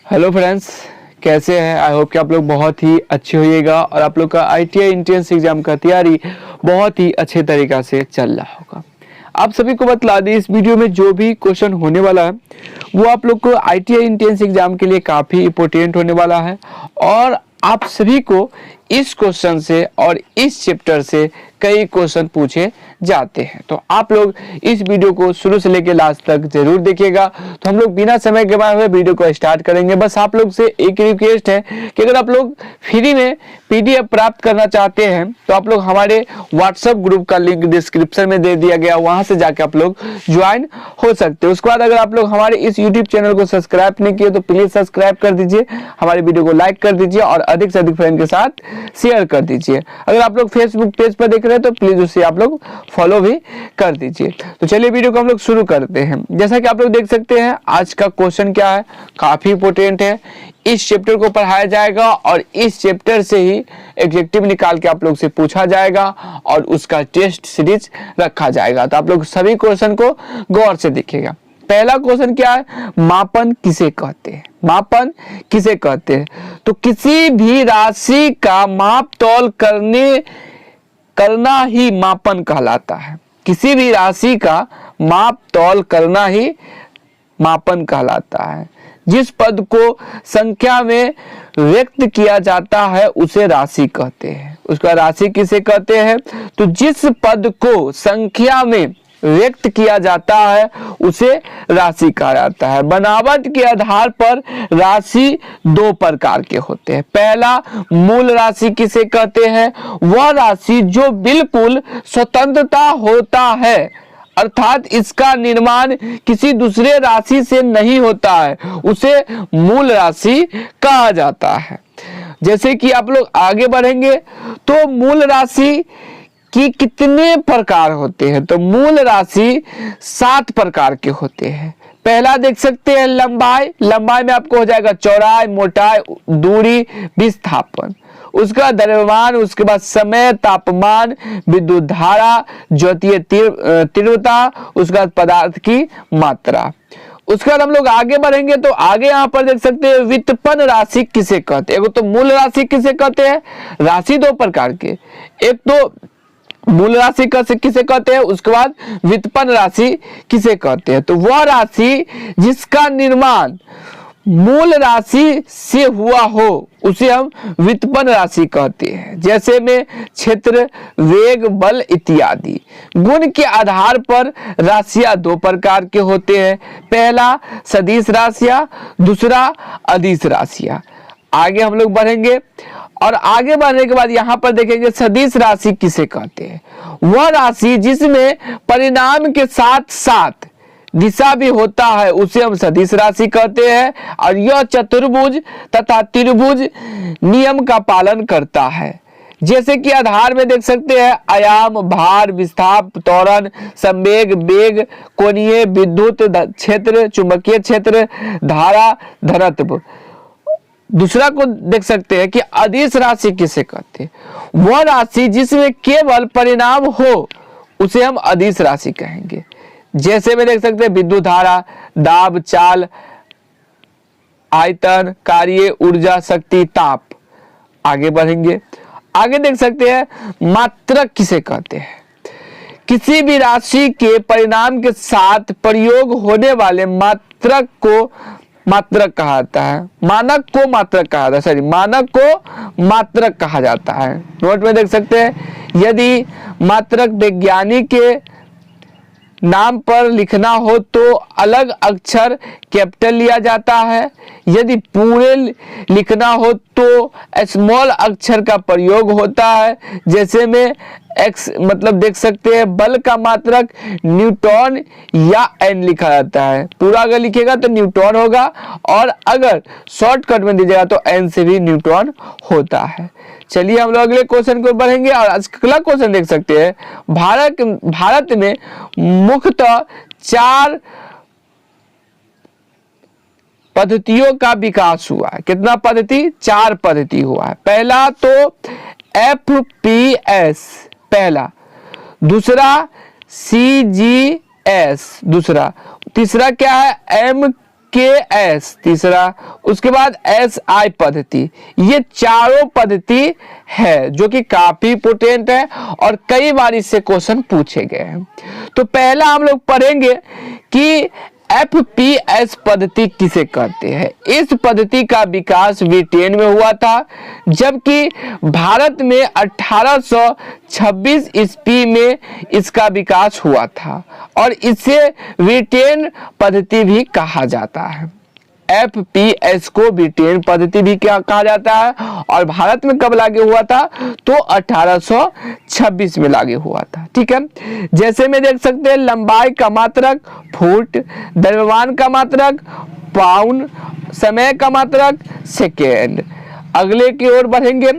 Hello friends, कैसे हैं? I hope कि आप लोग बहुत ही अच्छे होइएगा और आप लोग का आईटीआई एंट्रेंस एग्जाम का तैयारी बहुत ही अच्छे तरीक़ा से चल रहा होगा। आप सभी को बतला दें, इस वीडियो में जो भी क्वेश्चन होने वाला है वो आप लोग को आईटीआई एंट्रेंस एग्जाम के लिए काफ़ी इंपॉर्टेंट होने वाला है और आप सभी को इस क्वेश्चन से और इस चैप्टर से कई क्वेश्चन पूछे जाते हैं। तो आप लोग इस वीडियो को शुरू से लेकर लास्ट तक जरूर देखिएगा। तो हम लोग बिना समय गवाए हुए वीडियो को स्टार्ट करेंगे। बस आप लोग से एक रिक्वेस्ट है कि अगर आप लोग फ्री में पीडीएफ प्राप्त करना चाहते हैं तो आप लोग हमारे व्हाट्सएप ग्रुप का लिंक डिस्क्रिप्शन में दे दिया गया, वहां से जाके आप लोग ज्वाइन हो सकते हैं। उसके बाद अगर आप लोग हमारे इस यूट्यूब चैनल को सब्सक्राइब नहीं किए तो प्लीज सब्सक्राइब कर दीजिए, हमारे वीडियो को लाइक कर दीजिए और अधिक से अधिक फ्रेंड के साथ शेयर कर दीजिए। अगर आप लोग फेसबुक पेज पर देख रहे हैं तो प्लीज उसे आप लोग फॉलो भी कर दीजिए। तो चलिए वीडियो को हम लोग शुरू करते हैं। जैसा कि आप लोग देख सकते हैं, आज का क्वेश्चन क्या है, काफी इंपॉर्टेंट है। इस चैप्टर को पढ़ाया जाएगा और इस चैप्टर से ही एग्जेक्टिव निकाल के आप लोग से पूछा जाएगा और उसका टेस्ट सीरीज रखा जाएगा। तो आप लोग सभी क्वेश्चन को गौर से देखिएगा। पहला क्वेश्चन क्या है, मापन किसे कहते हैं? मापन किसे कहते हैं? तो किसी भी राशि का माप तौल करना ही मापन कहलाता है। किसी भी राशि का माप तौल करना ही मापन कहलाता है। जिस पद को संख्या में व्यक्त किया जाता है उसे राशि कहते हैं। उसका राशि किसे कहते हैं? तो जिस पद को संख्या में व्यक्त किया जाता है उसे राशि कहा जाता है। बनावट के आधार पर राशि दो प्रकार के होते हैं। पहला, मूल राशि किसे कहते हैं? वह राशि जो बिल्कुल स्वतंत्रता होता है, अर्थात इसका निर्माण किसी दूसरे राशि से नहीं होता है, उसे मूल राशि कहा जाता है। जैसे कि आप लोग आगे बढ़ेंगे तो मूल राशि कि कितने प्रकार होते हैं? तो मूल राशि 7 प्रकार के होते हैं। पहला देख सकते हैं लंबाई। लंबाई में आपको हो जाएगा चौड़ाई, मोटाई, दूरी, विस्थापन। उसका द्रव्यमान, उसके बाद समय, तापमान, विद्युत धारा, ज्योतीय तीव्रता, उसका पदार्थ की मात्रा। उसके बाद हम लोग आगे बढ़ेंगे तो आगे यहाँ पर देख सकते हैं व्युत्पन्न राशि किसे कहते हैं? तो मूल राशि किसे कहते हैं? राशि दो प्रकार के, एक तो मूल राशि किसे कहते हैं, उसके बाद व्युत्पन्न राशि किसे कहते हैं? तो वह राशि जिसका निर्माण मूल राशि से हुआ हो उसे हम व्युत्पन्न राशि कहते हैं। जैसे में क्षेत्र, वेग, बल इत्यादि। गुण के आधार पर राशियां दो प्रकार के होते हैं। पहला सदिश राशियां, दूसरा अदिश राशियां। आगे हम लोग बढ़ेंगे और आगे बढ़ने के बाद यहाँ पर देखेंगे सदिश राशि किसे कहते हैं? वह राशि जिसमें परिणाम के साथ साथ दिशा भी होता है उसे हम सदिश राशि कहते हैं और यह चतुर्भुज तथा त्रिभुज नियम का पालन करता है। जैसे कि आधार में देख सकते हैं आयाम, भार, विस्थाप, त्वरण, संवेग, वेग, कोणीय, विद्युत क्षेत्र, चुंबकीय क्षेत्र, धारा, घनत्व। दूसरा को देख सकते हैं कि अदिश राशि किसे कहते हैं? वह राशि जिसमें केवल परिणाम हो उसे हम अदिश राशि कहेंगे। जैसे में देख सकते हैं विद्युत धारा, दाब, चाल, आयतन, कार्य, ऊर्जा, शक्ति, ताप। आगे बढ़ेंगे, आगे देख सकते हैं मात्रक किसे कहते हैं? किसी भी राशि के परिणाम के साथ प्रयोग होने वाले मात्रक को मात्रक कहा जाता है। मानक को मात्रक कहा जाता है, मानक को मात्रक कहा जाता है। नोट में देख सकते हैं यदि मात्रक वैज्ञानिक के नाम पर लिखना हो तो अलग अक्षर कैपिटल लिया जाता है। यदि पूरे लिखना हो तो स्मॉल अक्षर का प्रयोग होता है। जैसे में एक्स मतलब देख सकते हैं बल का मात्रक न्यूटन या एन लिखा जाता है। पूरा अगर लिखेगा तो न्यूटन होगा और अगर शॉर्टकट में दीजिएगा तो एन से भी न्यूटन होता है। चलिए हम लोग अगले क्वेश्चन को बढ़ेंगे और अगला क्वेश्चन देख सकते हैं भारत में मुख्यतः 4 पद्धतियों का विकास हुआ है। कितना पद्धति? 4 पद्धति हुआ है। पहला तो FPS पहला, दूसरा CGS दूसरा, तीसरा क्या है MKS तीसरा, उसके बाद SI पद्धति, ये चारों पद्धति है जो कि काफी इंपोर्टेंट है और कई बार इससे क्वेश्चन पूछे गए हैं। तो पहला हम लोग पढ़ेंगे कि FPS पद्धति किसे कहते हैं। इस पद्धति का विकास ब्रिटेन में हुआ था, जबकि भारत में 1826 ईस्वी में इसका विकास हुआ था और इसे ब्रिटेन पद्धति भी कहा जाता है। FPS को ब्रिटेन पद्धति भी क्या कहा जाता है और भारत में कब लागू हुआ था, तो 1826 में लागू हुआ था। ठीक है, जैसे में देख सकते हैं लंबाई का मात्रक फुट, द्रव्यमान का मात्रक पाउंड, समय का मात्रक सेकेंड। अगले की ओर बढ़ेंगे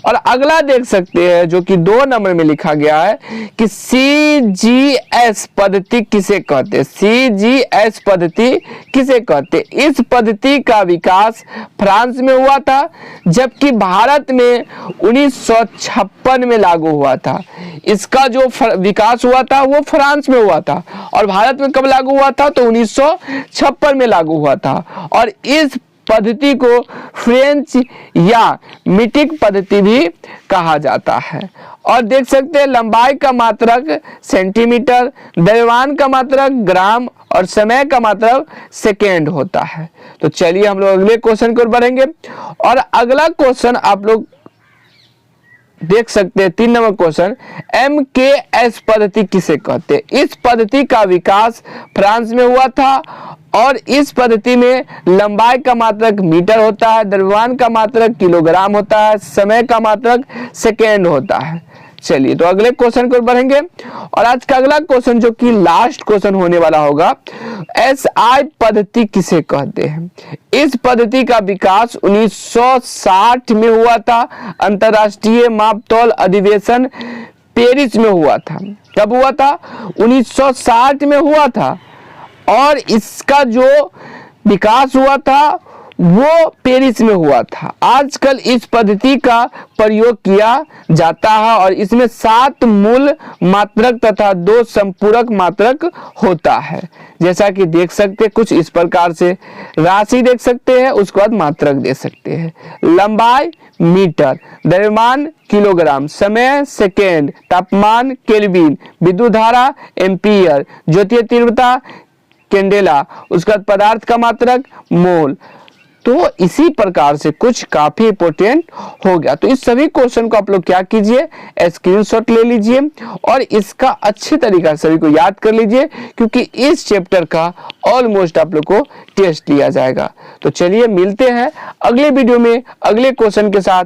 और अगला देख सकते हैं जो कि 2 नंबर में लिखा गया है कि CGS पद्धति किसे कहते हैं। CGS पद्धति किसे कहते हैं। इस पद्धति का विकास फ्रांस में हुआ था, जबकि भारत में 1956 में लागू हुआ था। इसका जो विकास हुआ था वो फ्रांस में हुआ था और भारत में कब लागू हुआ था, तो 1956 में लागू हुआ था। और इस पद्धति को फ्रेंच या मीट्रिक पद्धति भी कहा जाता है। और देख सकते हैं लंबाई का मात्रक सेंटीमीटर, द्रव्यमान का मात्रक ग्राम और समय का मात्रक सेकेंड होता है। तो चलिए हम लोग अगले क्वेश्चन की ओर बढ़ेंगे और अगला क्वेश्चन आप लोग देख सकते हैं 3 नंबर क्वेश्चन, MKS पद्धति किसे कहते हैं। इस पद्धति का विकास फ्रांस में हुआ था और इस पद्धति में लंबाई का मात्रक मीटर होता है, द्रव्यमान का मात्रक किलोग्राम होता है, समय का मात्रक सेकेंड होता है। चलिए तो अगले क्वेश्चन को बढ़ेंगे और आज का अगला क्वेश्चन जो कि लास्ट क्वेश्चन होने वाला होगा, SI पद्धति किसे कहते हैं। इस पद्धति का विकास 1960 में हुआ था। अंतरराष्ट्रीय मापतौल अधिवेशन पेरिस में हुआ था। कब हुआ था, 1960 में हुआ था और इसका जो विकास हुआ था वो पेरिस में हुआ था। आजकल इस पद्धति का प्रयोग किया जाता है और इसमें 7 मूल मात्रक तथा 2 संपूरक मात्रक होता है। जैसा कि देख सकते हैं कुछ इस प्रकार से राशि देख सकते हैं, उसके बाद मात्रक देख सकते हैं। लंबाई मीटर, द्रव्यमान किलोग्राम, समय सेकेंड, तापमान केल्विन, विद्युत धारा एम्पियर, ज्योतीय तीव्रता कैंडेला, उसका पदार्थ का मात्रक मोल। तो इसी प्रकार से कुछ काफी इंपोर्टेंट हो गया। तो इस सभी क्वेश्चन को आप लोग क्या कीजिए, स्क्रीनशॉट ले लीजिए और इसका अच्छे तरीका से सभी को याद कर लीजिए, क्योंकि इस चैप्टर का ऑलमोस्ट आप लोग को टेस्ट लिया जाएगा। तो चलिए मिलते हैं अगले वीडियो में अगले क्वेश्चन के साथ।